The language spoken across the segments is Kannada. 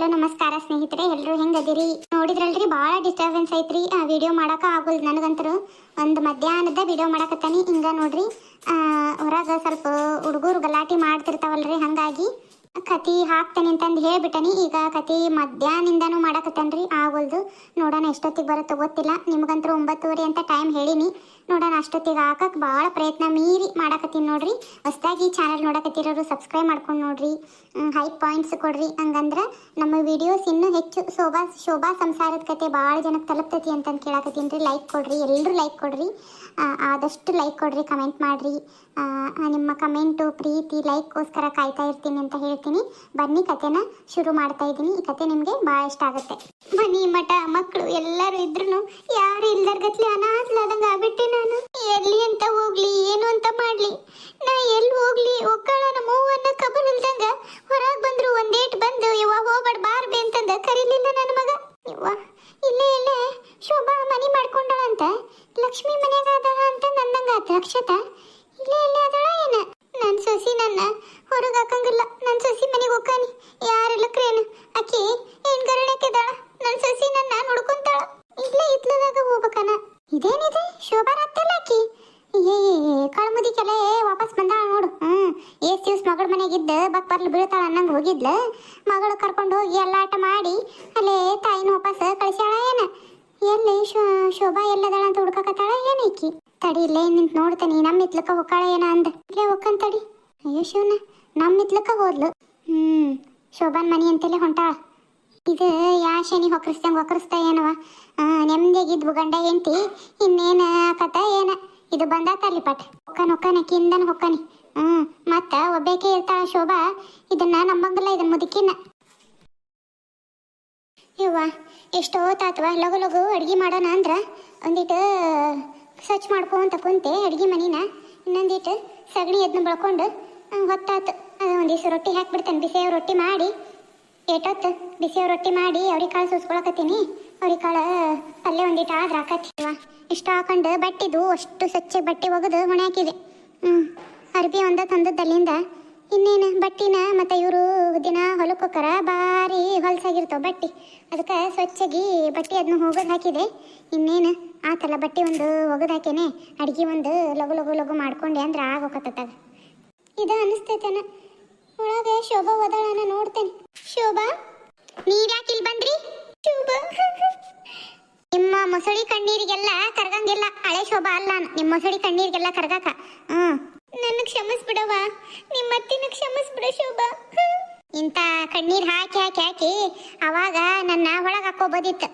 ಹಲೋ ನಮಸ್ಕಾರ ಸ್ನೇಹಿತರೆ, ಎಲ್ಲರೂ ಹೆಂಗದಿರಿ? ನೋಡಿದ್ರಲ್ರಿ ಭಾಳ ಡಿಸ್ಟರ್ಬೆನ್ಸ್ ಐತ್ರಿ. ಆ ವಿಡಿಯೋ ಮಾಡಕ ಆಗೋಲ್ದು ನನಗಂತರೂ. ಒಂದು ಮಧ್ಯಾಹ್ನದ ವಿಡಿಯೋ ಮಾಡಕತ್ತಾನಿ. ಹಿಂಗ ನೋಡ್ರಿ, ಹೊರಗೆ ಸ್ವಲ್ಪ ಹುಡುಗರು ಗಲಾಟೆ ಮಾಡ್ತಿರ್ತಾವಲ್ರಿ, ಹಂಗಾಗಿ ಕತಿ ಹಾಕ್ತೇನೆ ಅಂತಂದು ಹೇಳ್ಬಿಟ್ಟನಿ. ಈಗ ಕತಿ ಮಧ್ಯಾಹ್ನದಿಂದನೂ ಮಾಡಕತ್ತೇನ್ರಿ, ಆಗೋಲ್ದು. ನೋಡೋಣ ಎಷ್ಟೊತ್ತಿಗೆ ಬರುತ್ತೋ ಗೊತ್ತಿಲ್ಲ. ನಿಮ್ಗಂತರೂ 9:30 ಅಂತ ಟೈಮ್ ಹೇಳಿನಿ. ನೋಡೋಣ ಅಷ್ಟೊತ್ತಿಗೆ ಹಾಕಕ್ಕೆ ಭಾಳ ಪ್ರಯತ್ನ ಮೀರಿ ಮಾಡಕತ್ತೀನಿ ನೋಡ್ರಿ. ಹೊಸದಾಗಿ ಚಾನಲ್ ನೋಡಕತ್ತಿರೋರು ಸಬ್ಸ್ಕ್ರೈಬ್ ಮಾಡ್ಕೊಂಡು ನೋಡ್ರಿ, ಹೈಪ್ ಪಾಯಿಂಟ್ಸ್ ಕೊಡ್ರಿ. ಹಂಗಂದ್ರೆ ನಮ್ಮ ವಿಡಿಯೋಸ್ ಇನ್ನೂ ಹೆಚ್ಚು ಶೋಭಾ ಸಂಸಾರದ ಕತೆ ಭಾಳ ಜನಕ್ಕೆ ತಲುಪ್ತೈತಿ ಅಂತಂದು ಕೇಳಕತ್ತೀನಿ ರೀ. ಲೈಕ್ ಕೊಡ್ರಿ, ಎಲ್ಲರೂ ಲೈಕ್ ಕೊಡ್ರಿ, ಆದಷ್ಟು ಲೈಕ್ ಕೊಡ್ರಿ, ಕಮೆಂಟ್ ಮಾಡಿರಿ. ನಿಮ್ಮ ಕಮೆಂಟು, ಪ್ರೀತಿ, ಲೈಕ್ಗೋಸ್ಕರ ಕಾಯ್ತಾ ಇರ್ತೀನಿ ಅಂತ ಹೇಳ್ತೀನಿ. ಬನ್ನಿ ಕತೆನ ಶುರು ಮಾಡ್ತಾ ಇದ್ದೀನಿ. ಈ ಕತೆ ನಿಮಗೆ ಭಾಳ ಇಷ್ಟ ಆಗುತ್ತೆ. ಮನಿ ಮಠ ಮಕ್ಕಳು ಎಲ್ಲರೂ ಇದ್ರು ಯಾರು ಇಲ್ದರ್ಗತ್ಲಿ ಅನಾಥಲಾದಂಗೆ ಆಗ್ಬಿಟ್ಟೆ ನಾನು. ಎಲ್ಲಿ ಅಂತ ಹೋಗ್ಲಿ, ಏನು ಅಂತ ಮಾಡ್ಲಿ, ನಾ ಎಲ್ಲಿ ಹೋಗ್ಲಿ? ಒಕ್ಕಳ ನಮ್ಮವ್ವನ್ನ ಕಬರ್ ಇಲ್ದಂಗ ಹೊರಗೆ ಬಂದ್ರು ಒಂದೇಟ್ ಬಂದು ಇವ ಹೋಗ್ಬೇಡ ಬಾರ್ಬೆ ಅಂತಂದ ಕರೀಲಿಲ್ಲ ನನ್ನ ಮಗ. ಇವ್ವ ಇಲ್ಲೇ ಶೋಭಾ ಮನಿ ಮಾಡ್ಕೊಂಡಳಂತ, ಲಕ್ಷ್ಮಿ ಮನ್ಯಾಗ ಅದಾಳ ಅಂತ ನಂದಂಗಾತ. ಅಕ್ಷತ ಇಲ್ಲೇ ಅದಾಳ ಏನ? ನನ್ನ ಸೊಸಿ ನನ್ನ ಹೊರಗೆ ಹಾಕಂಗಿಲ್ಲ. ನನ್ನ ಸೊಸಿ ಮನೆಗೆ ಹೋಗ್ಕಾನಿ, ಯಾರೆಲ್ಲ ಕ್ರೇನು ಆಕಿ ಏನ್ ಗರಡಕ್ಕಿದಾಳ. ನನ್ನ ಸೊಸಿ ನನ್ನ ನೋಡ್ಕೊಂತಾಳ. ಇಲ್ಲೇ ಇತ್ಲದಾಗ ಹೋಗ್ಬೇಕನ. ಇದೇನಿದೆ ಶೋಭಾ ಆಗ್ತಿಲ್ಲ ಆಕಿ. ಕಳ್ಮುದಿಕೆಲ್ಲ ವಾಪಸ್ ಬಂದಾಳ ನೋಡು. ಏಸ್ ದಿವ್ಸ ಮಗಳ ಮನೆಗಿದ್ದ ಬರ್ಲು ಬೀಳ್ತಾಳ ಅನ್ನಂಗೆ ಹೋಗಿದ್ಲ. ಮಗಳು ಕರ್ಕೊಂಡು ಹೋಗಿ ಎಲ್ಲ ಆಟ ಮಾಡಿ ಅಲ್ಲೇ ತಾಯಿನ ವಾಪಸ್ ಕಳಿಸ್ಯಾಳ ಏನ? ಎಲ್ಲಿ ಶೋಭಾ ಎಲ್ಲದಾಳ ಅಂತ ಹುಡ್ಕಕತ್ತಾಳ ಏನ ಈಕಿ? ತಡಿ ಇಲ್ಲೇ ನಿಂತು ನೋಡ್ತಾನಿ. ನಮ್ಮ ಇತ್ಲಕ್ಕ ಹೊಕ್ಕಾಳ ಏನ ಅಂದ. ಇಲ್ಲೇ ಹೊಕ್ಕನ್ ತಡಿ. ಅಯ್ಯೋ ಶಿವನ, ನಮ್ಮ ಇತ್ಲಕ್ಕ ಹೋದ್ಲು. ಶೋಭಾನ್ ಮನಿ ಅಂತಲೇ ಹೊಂಟಾಳ. ಇದು ಯಾ ಶನಿ ಹೊಕ್ಕರಿಸ್ತಾ ಏನವ? ನೆಮ್ಮದಿಯಾಗಿದ್ವು ಗಂಡ ಹೆಂಡತಿ, ಇನ್ನೇನ ಕಥ ಏನ? ಇದು ಬಂದಾತಲ್ಲಿ ಪಟ್ ಹೊಕ್ಕನಕ್ಕಿಂದನ ಹೊಕ್ಕನಿ. ಮತ್ತ ಒಬ್ಬೇಕೆ ಇರ್ತಾಳ ಶೋಭಾ. ಇದನ್ನ ನಮ್ಮಂಗಲ್ಲ, ಇದನ್ನ ಮುದುಕಿನ. ಇವ್ವ ಎಷ್ಟೋತಾತ್ವ, ಲಗು ಲಗು ಅಡ್ಗೆ ಮಾಡೋಣ ಅಂದ್ರ ಒಂದಿಟ್ಟು ಸ್ವಚ್ಛ ಮಾಡ್ಕೊಂತ ಕುಂತೆ ಅಡ್ಗೆ ಮನಿನ. ಇನ್ನೊಂದಿಟ್ಟು ಸಗಣಿ ಎದ್ನ ಬೆಳ್ಕೊಂಡು ಹೊತ್ತಾತು. ಅದು ಒಂದಿವ್ಸ ರೊಟ್ಟಿ ಹಾಕ್ಬಿಡ್ತೇನೆ. ಬಿಸಿಯವ್ ರೊಟ್ಟಿ ಮಾಡಿ ಏಟೊತ್ತು ಬಿಸಿಯವ್ ರೊಟ್ಟಿ ಮಾಡಿ ಅವ್ರಿಗೆ ಕಾಳು ಸೂಸ್ಕೊಳಕತ್ತೀನಿ. ಅವ್ರಿಗೆ ಕಾಳು ಪಲ್ಯ ಒಂದಿಟ್ಟು ಆದ್ರೆ ಹಾಕತ್ತಿವ. ಇಷ್ಟು ಹಾಕೊಂಡು ಬಟ್ಟಿದು ಅಷ್ಟು ಸ್ವಚ್ಛ ಬಟ್ಟೆ ಒಗೆದು ಹೊಣೆ ಹಾಕಿದೆ. ಅರ್ಬಿ ಒಂದ ತಂದದ್ದಲ್ಲಿಂದ ಇನ್ನೇನು ಬಟ್ಟಿನ. ಮತ್ತು ಇವರು ದಿನ ಹೊಲಕ್ಕೆ ಹೋಗ್ತಾರ, ಭಾರಿ ಹೊಲಸಾಗಿರ್ತಾವೆ ಬಟ್ಟೆ. ಅದಕ್ಕೆ ಸ್ವಚ್ಛಾಗಿ ಬಟ್ಟೆ ಅದನ್ನ ಹೋಗೋದು ಹಾಕಿದೆ. ಇನ್ನೇನು ಆತಲ್ಲ, ಬಟ್ಟೆ ಒಂದು ಒಗೆದು ಹಾಕೇನೆ, ಅಡುಗೆ ಒಂದು ಲಗು ಲಗು ಲಗು ಮಾಡ್ಕೊಂಡೆ ಅಂದ್ರೆ ಆಗೋಕತ್ತದ. ಇದು ಅನ್ನಿಸ್ತೈತನ. ಒಳಗೆ ಶೋಭಾ ಓದಾಳನ ನೋಡ್ತೇನೆ. ಶೋಭಾ, ನೀವ್ಯಾಕೆ ಇಲ್ಲಿ ಬಂದ್ರಿ? ಶೋಭಾ, ನಿಮ್ಮ ಮೊಸಳಿ ಕಣ್ಣೀರಿಗೆಲ್ಲ ಕರ್ಗಂಗಿಲ್ಲ. ಹಳೆ ಶೋಭಾ ಅಲ್ಲ, ನಿಮ್ಮ ಮೊಸಳಿ ಕಣ್ಣೀರಿಗೆಲ್ಲ ಕರ್ಗಾಕ. ನನ್ನ ಕ್ಷಮಿಸ್ಬಿಡವ, ನಿಮ್ಮ ಅತ್ತಿನ ಕ್ಷಮಿಸ್ಬಿಡ ಶೋಭಾ. ಇಂಥ ಕಣ್ಣೀರು ಹಾಕಿ ಹಾಕಿ ಹಾಕಿ ಅವಾಗ ನನ್ನ ಒಳಗೆ ಹಾಕೋಬೋದಿತ್ತು.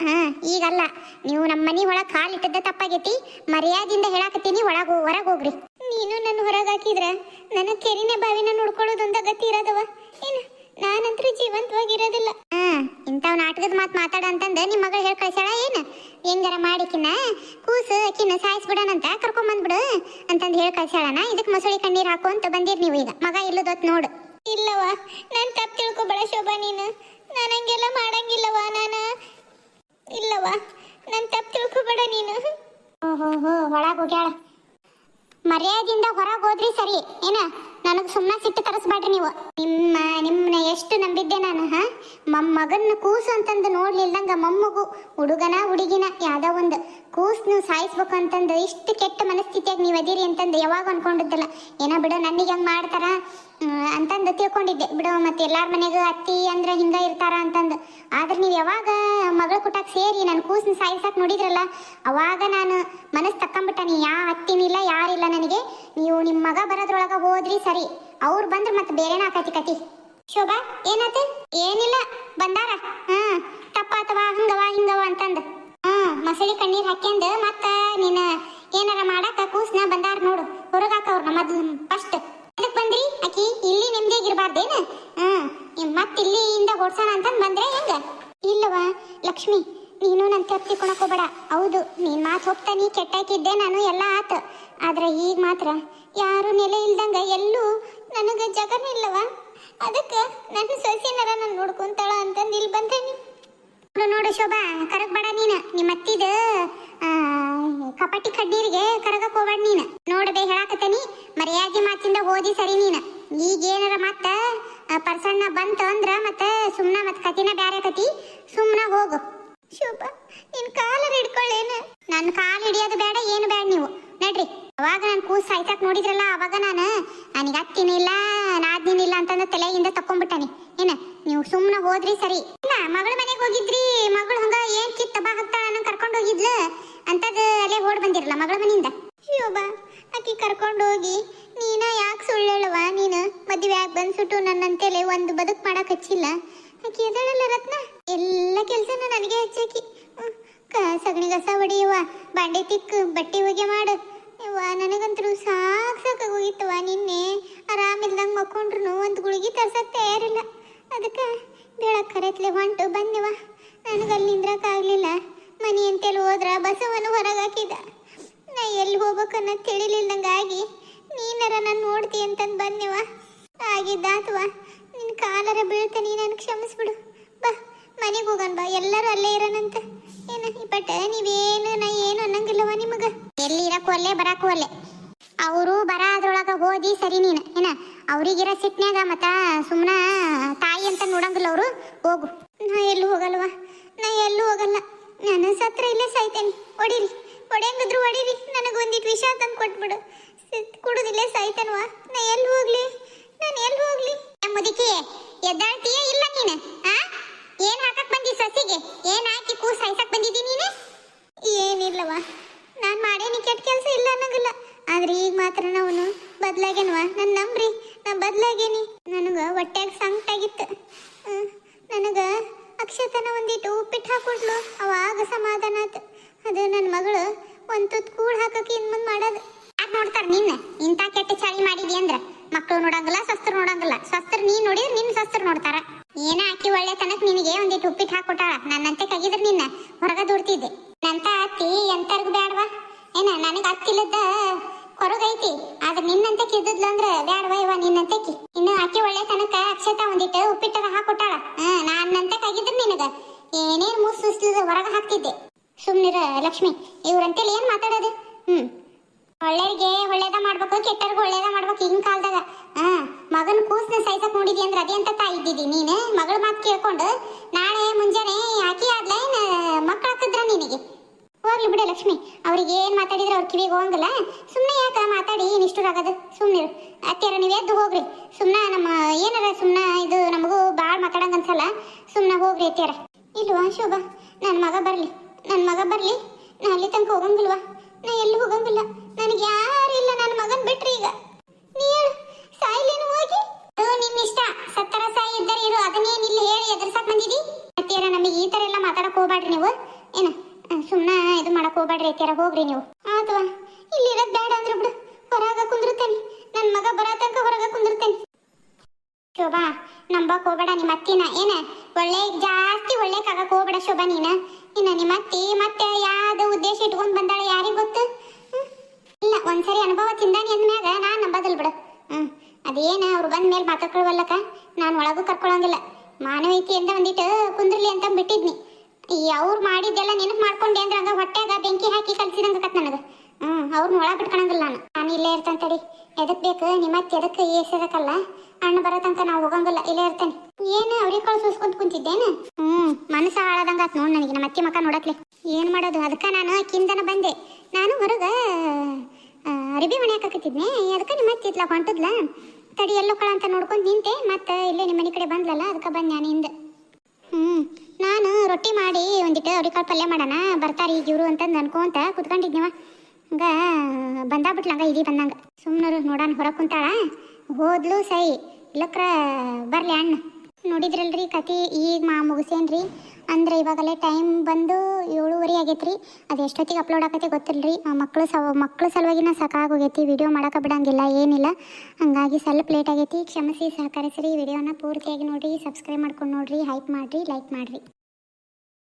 ಈಗಲ್ಲ. ನೀವು ನಮ್ಮ ಮನೆ ಒಳಗೆ ಕಾಲಿಟ್ಟದ್ದ ತಪ್ಪಾಗೈತಿ. ಮರ್ಯಾದಿಂದ ಹೇಳಾಕತ್ತೀನಿ, ಹೊರಗೆ ಹೋಗ್ರಿ. ನೀನು ನನ್ನ ಹೊರಗೆ ಹಾಕಿದ್ರ ನನ್ನ ಕೆರಿನ ಬಾವಿನ ನೋಡ್ಕೊಳ್ಳೋದೊಂದ ಗತಿ ಇರೋದವ. ಏನು ನಾನಂತರೂ ಜೀವಂತವಾಗಿರೋದಿಲ್ಲ. ಇಂಥವ್ ನಾಟಕದ ಮಾತು ಮಾತಾಡ ಅಂತಂದು ನಿಮ್ಮ ಮಗಳು ಹೇಳಿ ಕಳ್ಸ್ಯಾಳ ಏನು? ಹೆಂಗಾರ ಮಾಡಿಕಿನ ಕೂಸು ಅಕ್ಕಿನ ಸಾಯಿಸ್ಬಿಡೋಣಂತ ಕರ್ಕೊಂಬಂದ್ಬಿಡು ಅಂತಂದು ಹೇಳಿ ಕಳ್ಸ್ಯಾಳನ. ಇದಕ್ಕೆ ಮೊಸಳಿ ಕಣ್ಣೀರು ಹಾಕು ಅಂತ ಬಂದಿರ್ ನೀವು. ಈಗ ಮಗ ಇಲ್ಲದೊತ್ ನೋಡು. ಇಲ್ಲವ, ನಾನು ತಪ್ಪು ತಿಳ್ಕೊಬೇಡ ಶೋಭಾ. ನೀನು ನಾನು ಹಂಗೆಲ್ಲ ಮಾಡಂಗಿಲ್ಲವ. ಇಲ್ಲವ, ನಾನು ತಪ್ಪು ತಿಳ್ಕೊಬೇಡ ನೀನು. ಓಹೋ ಒಳಗೆ ಹೋಗ್ಯಾಳ. ಮರ್ಯಾದಿಂದ ಹೊರಗೆ ಹೋದ್ರಿ ಸರಿ ಏನ? ನನಗೆ ಸುಮ್ಮನೆ ಸಿಟ್ಟು ತರಿಸ್ಬೇಡ್ರಿ ನೀವು. ನಿಮ್ಮನ್ನ ಎಷ್ಟು ನಂಬಿದ್ದೆ ನಾನು. ಮಗನ ಕೂಸು ಅಂತಂದು ನೋಡ್ಲಿಲ್ದಂಗ ಮೊಮ್ಮಗು ಹುಡುಗನ ಹುಡುಗಿನ ಯಾವುದೋ ಒಂದು ಕೂಸು ಸಾಯಿಸ್ಬೇಕು ಅಂತಂದು ಇಷ್ಟು ಕೆಟ್ಟ ಮನಸ್ಥಿತಿಯಾಗಿ ನೀವು ಅದಿರಿ ಅಂತಂದು ಯಾವಾಗ ಅನ್ಕೊಂಡಿದ್ದಲ್ಲ. ಏನೋ ಬಿಡು, ನನಗೆ ಹಂಗೆ ಮಾಡ್ತಾರ ಅಂತಂದು ತಿಳ್ಕೊಂಡಿದ್ದೆ ಬಿಡು. ಮತ್ತೆ ಎಲ್ಲಾರ ಮನೆಗೂ ಅತ್ತಿ ಅಂದ್ರೆ ಹಿಂಗ ಇರ್ತಾರ ಅಂತಂದು. ಆದ್ರೆ ನೀವು ಯಾವಾಗ ಮಗಳ ಕುಟಾಕ್ ಸೇರಿ ನನ್ನ ಕೂಸನ್ನ ಸಾಯಿಸಕ್ ನೋಡಿದ್ರಲ್ಲ, ಅವಾಗ ನಾನು ಮನಸ್ಸು ತಕ್ಕೊಂಬಿಟ್ಟ. ನೀ ಯಾ ಅತ್ತಿನಿಲ್ಲ ಯಾರಿಲ್ಲ ನನಗೆ. ನೀವು ನಿಮ್ಮ ಮಗ ಬರೋದ್ರೊಳಗೆ ಹೋದ್ರಿ ಸರಿ, ಅವ್ರು ಬಂದ್ರೆ ಮತ್ತೆ ಬೇರೆನ ಆಕತಿ ಕತಿ. ಶೋಭಾ ಏನಾತ? ಏನಿಲ್ಲ, ಬಂದಾರ. ತಪ್ಪಾತವ ಹಿಂಗವ ಅಂತಂದು ಮೊಸಳಿ ಕಣ್ಣೀರ್ ಹಾಕ್ಯಂದು ಮತ್ತ ನೀನು ಏನಾರ ಮಾಡಾಕ ಕೂಸ್ನ ಬಂದಾರ ನೋಡು. ಹೊರಗಾಕವ್ರ ಮೊದ್ಲು ಫಸ್ಟ್. ಅದಕ್ಕೆ ಬಂದ್ರಿ? ಆಕಿ ಇಲ್ಲಿ ನೆಮ್ಮದಿಯಾಗಿರ್ಬಾರ್ದೇನು? ಮತ್ತೆ ಇಲ್ಲಿಂದ ಓಡ್ಸೋಣ ಅಂತಂದು ಬಂದ್ರೆ ಹೆಂಗ? ಇಲ್ಲವ ಲಕ್ಷ್ಮಿ, ನೀನು ನನ್ನ ತಪ್ಪು ತಿಳ್ಕೊಳಕೋಬೇಡ. ಹೌದು, ನೀನು ಮಾತು ಹೋಗ್ತಾನಿ, ಕೆಟ್ಟಾಕಿದ್ದೆ ನಾನು, ಎಲ್ಲ ಆತು. ಆದ್ರೆ ಈಗ ಮಾತ್ರ ಯಾರು ನೆಲೆ ಇಲ್ದಂಗ ಎಲ್ಲೂ ನನಗೆ ಜಗನೇ ಇಲ್ಲವ. ಅದಕ್ಕೆ ನನ್ನ ಸೊಸೆನಾರ ನಾನು ನೋಡ್ಕೊಂತಾಳ ಅಂತಂದು ಇಲ್ಲಿ ಬಂದೇನಿ. ನೋಡು ಶೋಭಾ, ಕರಗಬೇಡ ನೀನು. ನಿಮ್ಮ ಅತ್ತಿದ ಕಪಟಿ ಕಡ್ಡೀರಿಗೆ ಕರಗಕ್ಕೆ ಹೋಗ್ಬೇಡ ನೀನು. ನೋಡದೆ ಹೇಳಾಕತ್ತೇನಿ, ಮರ್ಯಾದೆ ಮಾತಿಂದ ಓದಿ ಸರಿ ನೀನು. ಈಗ ಏನಾರ ಮತ್ತೆ ಪರ್ಸಣ್ಣ ಬಂತು ಅಂದ್ರ ಮತ್ತೆ ಸುಮ್ಮನೆ ಮತ್ತೆ ಕತಿನ ಬ್ಯಾರೆ ಕತಿ, ಸುಮ್ಮನೆ ಹೋಗು. ಶೋಭ ನಿನ್ ಕಾಲರ್ ಹಿಡ್ಕೊಳ್ಳೇನ? ನನ್ನ ಕಾಲು ಹಿಡಿಯೋದು ಬೇಡ, ಏನು ಬೇಡ, ನೀವು ನಡ್ರಿ. ಅವಾಗ ನಾನು ಕೂಸು ಸಾಯ್ಸಕ್ ನೋಡಿದ್ರಲ್ಲ, ಅವಾಗ ನನಗೆ ಅತ್ತಿನಿಲ್ಲ ನಾದ್ನಿಲ್ಲ ಅಂತಂದ ತಲೆಯಿಂದ ತಕೊಂಡ್ಬಿಟ್ಟಾನಿ. ಏನ ನೀವು ಸುಮ್ಮನೆ ಹೋದ್ರಿ ಸರಿ. ಇಲ್ಲ ಮಗಳ ಮನೆಗೆ ಹೋಗಿದ್ರಿ, ಮಗಳು ಹಂಗ ಏನ್ ಕಿತ್ತ ಬಾ ಹಾಕ್ತಾಳ ನಂಗೆ ಕರ್ಕೊಂಡು ಹೋಗಿದ್ಲು ಅಂತದ ಅಲ್ಲೇ ಓಡ್ ಬಂದಿರಲ್ಲ ಮಗಳ ಮನೆಯಿಂದ. ಶೋಭಾ ಆಕಿ ಕರ್ಕೊಂಡು ಹೋಗಿ ನೀನ ಯಾಕೆ ಸುಳ್ಳು ಹೇಳುವ? ನೀನು ಮದುವೆ ಆಗಿ ಬಂದ್ಸುಟ್ಟು ನನ್ನಂತೆಲೆ ಒಂದು ಬದುಕು ಮಾಡಕ್ ಹಚ್ಚಿಲ್ಲ. ಆಕಿ ಎದಳಲ್ಲ ರತ್ನ, ಎಲ್ಲ ಕೆಲಸನ ನನಗೆ ಹಚ್ಚಾಕಿ. ಸಗಣಿ ಕಸ ಹೊಡಿಯುವ, ಬಾಂಡೆ ತಿಕ್ಕು, ಬಟ್ಟೆ ಒಗೆ ಮಾಡು. ಯವ್ವ ನನಗಂತರೂ ಸಾಕಾಗೋಗಿತ್ತವ. ನಿನ್ನೆ ಆರಾಮಿಲ್ದಂಗೆ ಮಕ್ಕೊಂಡ್ರು ಒಂದು ಗುಳಿಗೆ ತರ್ಸಕ್ ತಯಾರಿಲ್ಲ. ಅದಕ್ಕೆ ಬೆಳಕ್ ಕರೆತ್ಲೆ ಹೊಂಟು ಬಂದೆವ. ನನಗೆ ಅಲ್ಲಿ ನಿಂದ್ರಕ್ಕಾಗಲಿಲ್ಲ. ಮನೆ ಅಂತೆಲ್ಲ ಹೋದ್ರ ಬಸವನು ಹೊರಗೆ ಹಾಕಿದ. ನಾ ಎಲ್ಲಿ ಹೋಗ್ಬೇಕನ್ನ ತಿಳಿಲಿಲ್ಲಂಗಾಗಿ ನೀನರ ನಾನು ನೋಡ್ತಿ ಅಂತಂದು ಬಂದೆವ. ಆಗಿದ್ದಾತವ, ನಿನ್ನ ಕಾಲರ ಬೀಳ್ತಾನೆ, ನನಗೆ ಕ್ಷಮಿಸ್ಬಿಡು. ಬಾ ಮನೆಗೆ ಹೋಗೋಣ ಬಾ, ಎಲ್ಲರೂ ಅಲ್ಲೇ ಇರೋಣಂತ. ಏನ ಈ ಪಟ್ಟ ನೀವೇನು ನಾ ಏನು ಅನ್ನಂಗಿಲ್ಲವ ನಿಮಗೆ. ಎಲ್ಲಿ ಇರಕ್ಕೂ ಅಲ್ಲೇ ಬರಾಕು ಅಲ್ಲೇ. ಅವರು ಬರೋದ್ರೊಳಗೆ ಹೋದಿ ಸರಿ ನೀನು. ಏನ ಅವ್ರಿಗಿರೋ ಸಿಟ್ನ್ಯಾಗ ಮತ್ತ ಸುಮ್ಮನೆ ತಾಯಿ ಅಂತ ನೋಡಂಗಿಲ್ಲ ಅವರು. ಹೋಗು. ನಾ ಎಲ್ಲೂ ಹೋಗಲ್ವ, ನಾ ಎಲ್ಲೂ ಹೋಗಲ್ಲ. ನಾನು ಸತ್ರ ಇಲ್ಲೇ ಸಾಯ್ತೇನೆ. ಹೊಡೀರಿ, ಹೊಡೆಯಂಗಿದ್ರು ಹೊಡೀರಿ. ನನಗೆ ಒಂದಿಟ್ಟು ವಿಷ ತಂದು ಕೊಟ್ಬಿಡು. ಕುಡುದಿಲ್ಲೇ ಸಾಯ್ತೇನವ. ನಾ ಎಲ್ಲಿ ಹೋಗ್ಲಿ, ನಾನು ಎಲ್ಲಿ ಹೋಗ್ಲಿ? ಮುದುಕಿ ಎದ್ದಾಳ್ತೀಯ ಇಲ್ಲ ನೀನು? ಏನ್ ಹಾಕಕ್ ಬಂದಿ ಸಸಿಗೆ? ಏನ್ ಹಾಕಿ ಕೂಸು ಸಾಯ್ಸಕ್ ಬಂದಿದ್ದೀನಿ ನೀನು? ಏನಿಲ್ಲವ, ನಾನು ಮಾಡೇನಿ ಕೆಟ್ಟ ಕೆಲಸ ಇಲ್ಲ ಅನ್ನೋಗಿಲ್ಲ. ಆದ್ರೆ ಈಗ ಮಾತ್ರ ನಾವು ಬದಲಾಗೇನವ. ನನ್ನ ನಂಬ್ರಿ, ನಾ ಬದಲಾಗೇನಿ. ನನಗೆ ಹೊಟ್ಟೆಗೆ ಸಂಕಟಾಗಿತ್ತು. ನನಗೆ ಅಕ್ಷತನ ಒಂದಿಟ್ಟು ಉಪ್ಪಿಟ್ಟು ಹಾಕೊಟ್ಲು, ಅವಾಗ ಸಮಾಧಾನ ಆಯ್ತು. ಅದು ನನ್ನ ಮಗಳು ಒಂದು ತುತ್ತು ಕೂಳು ಹಾಕಕ್ಕೆ ಇನ್ನು ಮುಂದೆ ಮಾಡೋದು ಯಾಕೆ ನೋಡ್ತಾರೆ ನಿನ್ನ? ಇಂಥ ಕೆಟ್ಟ ಚಾಳಿ ಮಾಡಿದಿ ಅಂದ್ರೆ ಮಕ್ಕಳು ನೋಡಂಗಿಲ್ಲ, ಶಸ್ತ್ರ ನೋಡಂಗಿಲ್ಲ. ಶಸ್ತ್ರ ನೀನು ನೋಡಿದ್ರೆ ನಿನ್ನ ಶಸ್ತ್ರ ನೋಡ್ತಾರ. ಏನ ಹಾಕಿ ಒಳ್ಳೆ ತನಕ ನಿನಗೆ ಒಂದಿಟ್ಟು ಉಪ್ಪಿಟ್ಟು ಹಾಕೊಟ್ಟಾಳ. ನನ್ನಂತೆ ಕಗಿದ್ರೆ ನಿನ್ನ ಹೊರಗೆ ದೂಡ್ತಿದ್ದೆ. ನಂತ ಅತ್ತಿ ಎಂತರ್ಗು ಬೇಡವಾ? ಏನ ನನಗೆ ಅತ್ತಿಲ್ಲದ ಕೊರಗೈತಿ. ಆದ್ರೆ ನಿನ್ನಂತೆ ಕಿದ್ದದ್ಲು ಅಂದ್ರೆ ಬೇಡವಾ ಇವ ನಿನ್ನಂತೆಕಿ. ಇನ್ನು ಅಕ್ಕಿ ಒಳ್ಳೆ ತನಕ ಅಕ್ಷತ ಒಂದಿಟ್ಟು ಉಪ್ಪಿಟ್ಟರ ಹಾಕೊಟ್ಟಾಳ. ನನ್ನಂತೆ ಕಗಿದ್ರೆ ನಿನಗ ಏನೇನು ಮುಸ್ಲಿದ ಹೊರಗೆ ಹಾಕ್ತಿದ್ದೆ. ಸುಮ್ನಿರ ಲಕ್ಷ್ಮಿ, ಇವ್ರಂತೇಳಿ ಏನ್ ಮಾತಾಡೋದು? ಒಳ್ಳೆಯವ್ರಿಗೆ ಒಳ್ಳೇದ ಮಾಡ್ಬೇಕು, ಕೆಟ್ಟವ್ರಿಗೆ ಒಳ್ಳೇದ ಮಾಡ್ಬೇಕು. ಈಗಿನ ಕಾಲದಾಗ ಮಗನ ಕೂಸನ್ನ ಸಾಯ್ಸಕ್ ನೋಡಿದಿ ಅಂದ್ರೆ ಅದೇ ಅಂತ ತಾಯಿ ಇದ್ದಿದ್ದಿ ನೀನು. ಮಗಳ ಮಾತು ಕೇಳ್ಕೊಂಡು ನಾಳೆ ಮುಂಜಾನೆ ಆಕಿ ಆದ್ಲೇನು ಮಕ್ಕಳು ಹಾಕಿದ್ರ ನಿನಗೆ? ಹೋಗ್ಲಿ ಬಿಡ ಲಕ್ಷ್ಮಿ, ಅವ್ರಿಗೆ ಏನ್ ಮಾತಾಡಿದ್ರೆ ಅವ್ರ ಕಿವಿಗೆ ಹೋಗಂಗಿಲ್ಲ. ಸುಮ್ಮನೆ ಯಾಕ ಮಾತಾಡಿ ಇಷ್ಟಾಗದು? ಸುಮ್ಮನಿರು ಅತ್ಯಾರ, ನೀವು ಎದ್ದು ಹೋಗ್ರಿ. ಸುಮ್ಮನೆ ನಮ್ಮ ಏನಾರ ಸುಮ್ಮನೆ ಇದು ನಮಗೂ ಭಾಳ ಮಾತಾಡಂಗ ಅನ್ಸಲ್ಲ. ಸುಮ್ಮನೆ ಹೋಗ್ರಿ ಅತ್ಯಾರ. ಇಲ್ವಾ ಶೋಭಾ, ನನ್ನ ಮಗ ಬರ್ಲಿ, ನನ್ನ ಮಗ ಬರ್ಲಿ. ನಾ ಅಲ್ಲಿ ತನಕ ಹೋಗಂಗಿಲ್ವಾ? ನಾ ಎಲ್ಲಿ ಹೋಗಂಗಿಲ್ಲ. ನನಗೆ ಯಾರಿಲ್ಲ, ನನ್ನ ಮಗನ್ ಬಿಟ್ರಿ. ಈಗ ನೀ ಹೇಳು, ಸಾಯಿಲೇನು ಹೋಗಿ? ಅದು ನಿನ್ನ ಇಷ್ಟ. ಸತ್ತರ ಸಾಯಿ ಇದ್ದರೆ ಇರು, ಅದನ್ನೇನು ಇಲ್ಲಿ ಹೇಳಿ ಎದುರ್ಸಕ್ ಬಂದಿದಿ? ಅತ್ಯಾರ, ನಮಗೆ ಈ ಥರ ಎಲ್ಲ ಮಾತಾಡಕ್ ಹೋಗ್ಬೇಡ್ರಿ ನೀವು. ಏನ ಸುಮ್ಮನೆ ಇದು ಮಾಡಕ್ ಹೋಗ್ಬೇಡ್ರಿ ಅತ್ಯಾರ, ಹೋಗ್ರಿ ನೀವು. ಅಥವಾ ಇಲ್ಲಿ ಇರೋದು ಬೇಡ ಅಂದ್ರೆ ಬಿಡು, ಹೊರಗ ಕುಂದಿರ್ತೇನೆ. ನನ್ನ ಮಗ ಬರೋ ತನಕ ಹೊರಗ ಕುಂದಿರ್ತೇನೆ. ಶೋಭಾ, ನಂಬಕ್ ಹೋಗ್ಬೇಡ ನಿಮ್ಮ ಅತ್ತಿನ. ಏನ ಒಳ್ಳೆ ಜಾಸ್ತಿ ಒಳ್ಳೆಕಾಗಕ್ ಹೋಗ್ಬೇಡ ಶೋಭಾ ನೀನ. ಇನ್ನ ನಿಮ್ಮ ಅತ್ತಿ ಮತ್ತೆ ಯಾವ್ದು ಉದ್ದೇಶ ಇಟ್ಕೊಂಡ್ ಬಂದಾಳೆ ಯಾರಿಗ್ ಗೊತ್ತು? ಇಲ್ಲ, ಒಂದ್ಸರಿ ಅನುಭವ ತಿಂದಾನಿ ಅಂದ್ಮ್ಯಾಗ ನಾನ್ ನಂಬದಲ್ ಬಿಡು. ಅದೇನ ಅವ್ರು ಬಂದ ಮೇಲೆ ಮಾತಾಡ್ಕೊಳ್ವಲ್ಲಕ ನಾನು ಒಳಗೂ ಕರ್ಕೊಳಂಗಿಲ್ಲ. ಮಾನವೀಯತೆಯಿಂದ ಒಂದಿಟ್ಟು ಕುಂದ್ರಲಿ ಅಂತ ಬಿಟ್ಟಿದ್ನಿ. ಈ ಅವ್ರು ಮಾಡಿದ್ದೆಲ್ಲ ನೆನಪು ಮಾಡ್ಕೊಂಡೆ ಅಂದ್ರೆ ಹಂಗ ಹೊಟ್ಟೆಗ ಬೆಂಕಿ ಹಾಕಿ ಕಲ್ಸಿದಂಗಕತ್ ನನಗೆ. ಅವ್ರನ್ನ ಒಳ ಬಿಟ್ಕೊಳಂಗಿಲ್ಲ ನಾನು ಇಲ್ಲೇ ಇರ್ತೇನೆ. ತಡಿ, ಎದಕ್ ಬೇಕು ನಿಮ್ಮತ್ತೆ? ಎದಕ್ಕೆ ಏಸದಕ್ಕಲ್ಲ, ಅಣ್ಣ ಬರೋ ತನಕ ನಾವು ಹೋಗಂಗಿಲ್ಲ, ಇಲ್ಲೇ ಇರ್ತೇನೆ. ಏನು ಅವ್ರಿಗೆ ಕಳು ಸೂಸ್ಕೊಂತ ಕುಂತಿದ್ದೇನು? ಮನಸ್ಸು ಹಾಳಾದಂಗ ಆತ್ ನೋಡ್ ನನಗೆ ನಮ್ಮ ಅತ್ತೆ ಮಕ್ಕ ನೋಡಕ್ಲಿ. ಏನು ಮಾಡೋದು? ಅದಕ್ಕೆ ನಾನು ಕಿಂದನ ಬಂದೆ. ನಾನು ಹೊರಗೆ ಅರಿಬಿ ಮನೆ ಹಾಕತ್ತಿದ್ನೆ. ಅದಕ್ಕೆ ನಿಮ್ಮ ಅತ್ತೆ ಇತ್ಲ ಹೊಂಟದ್ಲ. ತಡಿ ಎಲ್ಲೊಕ್ಕಳ ಅಂತ ನೋಡ್ಕೊಂಡು ನಿಂತೆ. ಮತ್ತೆ ಇಲ್ಲೇ ನಿಮ್ಮ ಮನೆ ಕಡೆ ಬಂದ್ಲಲ್ಲ, ಅದಕ್ಕೆ ಬಂದು ನಾನು ಹಿಂದೆ. ನಾನು ರೊಟ್ಟಿ ಮಾಡಿ ಒಂದಿಟ್ಟು ಅವ್ರಿಕಾಳು ಪಲ್ಯ ಮಾಡೋಣ ಬರ್ತಾರೆ ಈಗ ಇವರು ಅಂತಂದು ಅನ್ಕೊಂತ ಕುತ್ಕೊಂಡಿದ್ನಿವ. ಹಂಗ ಬಂದಾಬಿಟ್ಲ, ಹಂಗ ಇದೀ ಬಂದಂಗ. ಸುಮ್ಮನರು ನೋಡೋಣ ಹೊರಗೆ ಕುಂತಾಳ. ಹೋದ್ಲು ಸೈ, ಇಲ್ಲಕ್ರ ಬರ್ಲಿ ಅಣ್ಣ. ನೋಡಿದ್ರಲ್ರಿ ಕತಿ, ಈಗ ಮುಗಿಸೇನ್ರಿ. ಅಂದ್ರೆ ಇವಾಗಲೇ ಟೈಮ್ ಬಂದು 7:30 ಆಗೈತ್ರಿ. ಅದು ಎಷ್ಟೊತ್ತಿಗೆ ಅಪ್ಲೋಡ್ ಆಕೈತಿ ಗೊತ್ತಿಲ್ಲರಿ. ಮಕ್ಕಳು ಸಲುವಾಗಿನ ಸಾಕಾಗೋಗೈತಿ. ವಿಡಿಯೋ ಮಾಡೋಕೆ ಬಿಡಂಗಿಲ್ಲ, ಏನಿಲ್ಲ. ಹಂಗಾಗಿ ಸ್ವಲ್ಪ ಲೇಟ್ ಆಗೈತಿ, ಕ್ಷಮಿಸಿ, ಸಹಕರಿಸ್ರಿ. ವಿಡಿಯೋನ ಪೂರ್ತಿಯಾಗಿ ನೋಡಿರಿ, ಸಬ್ಸ್ಕ್ರೈಬ್ ಮಾಡ್ಕೊಂಡು ನೋಡಿರಿ, ಹೈಪ್ ಮಾಡಿರಿ, ಲೈಕ್ ಮಾಡಿರಿ.